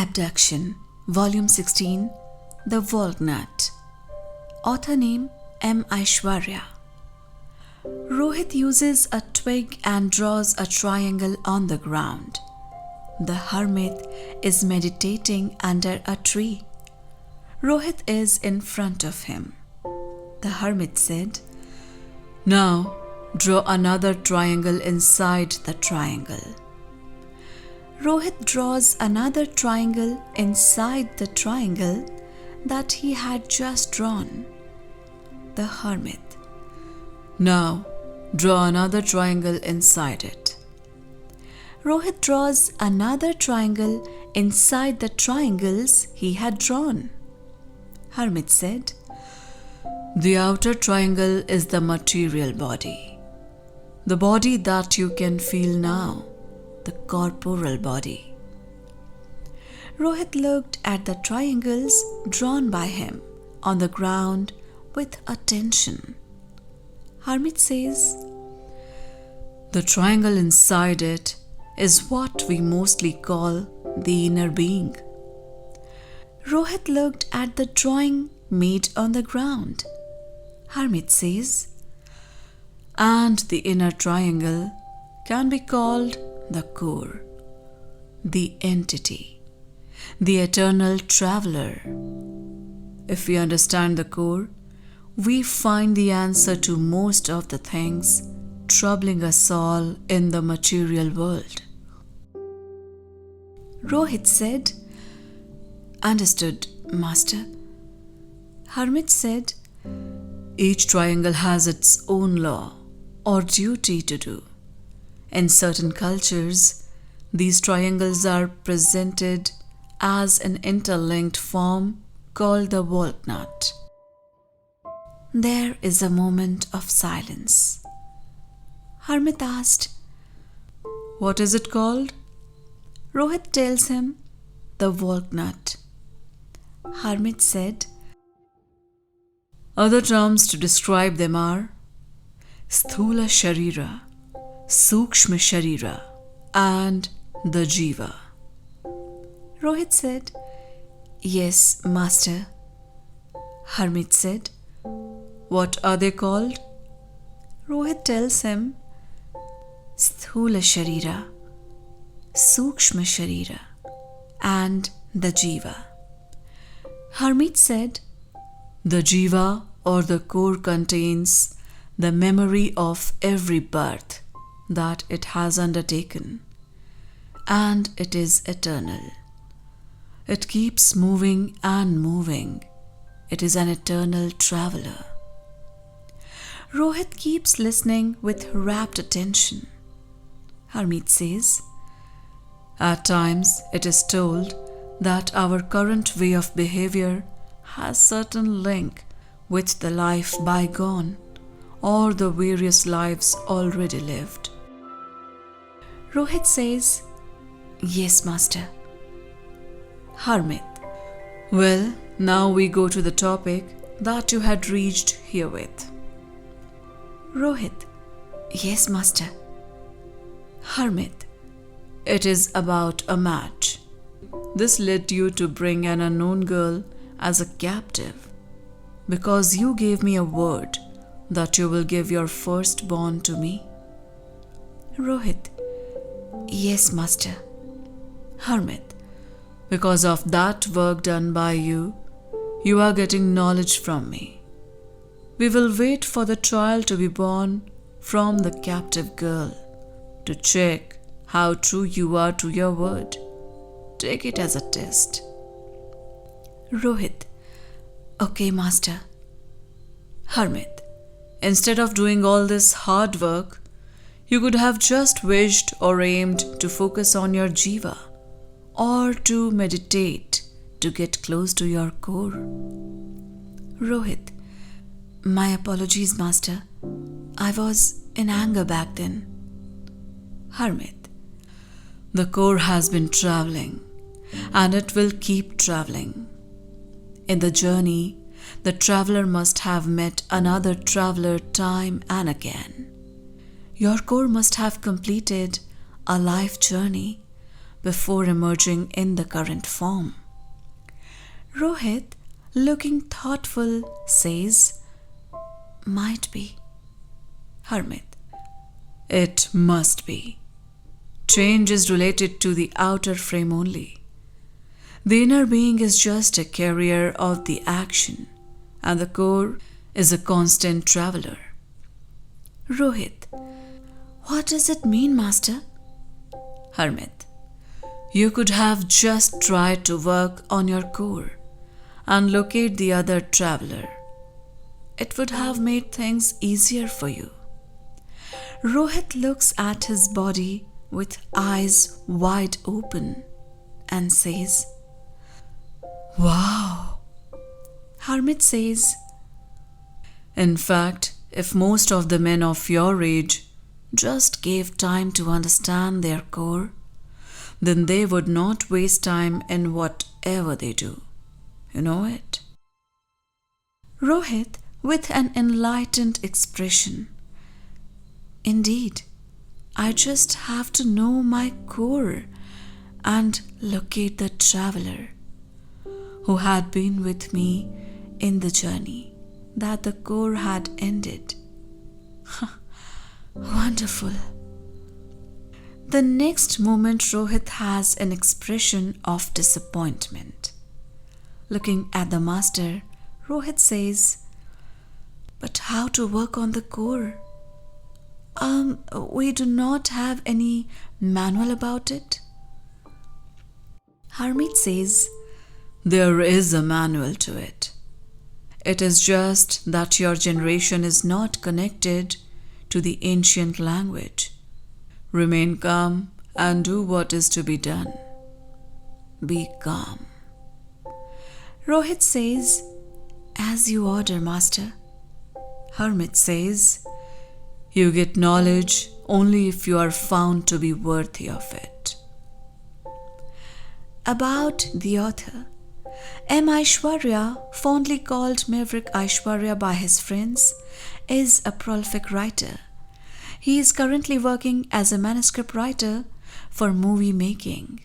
Abduction, Volume 16, The Walnut. Author name M. Aishvarya. Rohit uses a twig and draws a triangle on the ground. The hermit is meditating under a tree. Rohit is in front of him. The hermit said, "Now draw another triangle inside the triangle." Rohit draws another triangle inside the triangle that he had just drawn. The hermit, "Now draw another triangle inside it." Rohit draws another triangle inside the triangles he had drawn. Hermit said, "The outer triangle is the material body, the body that you can feel now, the corporeal body." Rohit looked at the triangles drawn by him on the ground with attention. Hermit says, "The triangle inside it is what we mostly call the inner being." Rohit looked at the drawing made on the ground. Hermit says, "And the inner triangle can be called the core, the entity, the eternal traveler. If we understand the core, we find the answer to most of the things troubling us all in the material world." Rohit said, "Understood, Master." Hermit said, "Each triangle has its own law or duty to do. In certain cultures, these triangles are presented as an interlinked form called the walnut." There is a moment of silence. Hermit asked, "What is it called?" Rohit tells him, "The walnut." Hermit said, "Other terms to describe them are Sthula Sharira, Sukshma Sharira, and the Jiva." Rohit said, "Yes, Master." Hermit said, "What are they called?" Rohit tells him, Sthula Sharira, Sukshma Sharira, and the Jiva. Hermit said, "The Jiva or the core contains the memory of every birth that it has undertaken, and it is eternal. It keeps moving and moving. It is an eternal traveler." Rohit keeps listening with rapt attention. Hermit says, "At times it is told that our current way of behavior has certain link with the life bygone or the various lives already lived." Rohit says, "Yes, Master." Hermit, "Well, now we go to the topic that you had reached here with." Rohit, "Yes, Master." Hermit, "It is about a match. This led you to bring an unknown girl as a captive because you gave me a word that you will give your firstborn to me." Rohit, "Yes, Master." Hermit, "Because of that work done by you, you are getting knowledge from me. We will wait for the child to be born from the captive girl to check how true you are to your word. Take it as a test." Rohit, "Okay, Master." Hermit, "Instead of doing all this hard work, you could have just wished or aimed to focus on your jiva or to meditate to get close to your core." Rohit, "My apologies, Master. I was in anger back then." Hermit, "The core has been traveling, and it will keep traveling. In the journey, the traveler must have met another traveler time and again. Your core must have completed a life journey before emerging in the current form. Rohit, looking thoughtful, says, "Might be." Hermit, "It must be. Change is related to the outer frame only. The inner being is just a carrier of the action, and the core is a constant traveler." Rohit, "What does it mean, Master?" Hermit, "You could have just tried to work on your core and locate the other traveler. It would have made things easier for you." Rohit looks at his body with eyes wide open and says, "Wow." Hermit says, "In fact, if most of the men of your age just gave time to understand their core, then they would not waste time in whatever they do. You know it?" Rohit, with an enlightened expression, "Indeed, I just have to know my core and locate the traveler who had been with me in the journey that the core had ended." Wonderful. The next moment, Rohit has an expression of disappointment. Looking at the master, Rohit says, "But how to work on the core? We do not have any manual about it." Hermit says, "There is a manual to it. It is just that your generation is not connected to the ancient language. Remain calm and do what is to be done. Be calm." Rohit says, "As you order, Master." Hermit says, "You get knowledge only if you are found to be worthy of it." About the author. M. Aishvarya, fondly called Mridweeka Aishvarya by his friends, is a prolific writer. He is currently working as a manuscript writer for movie making.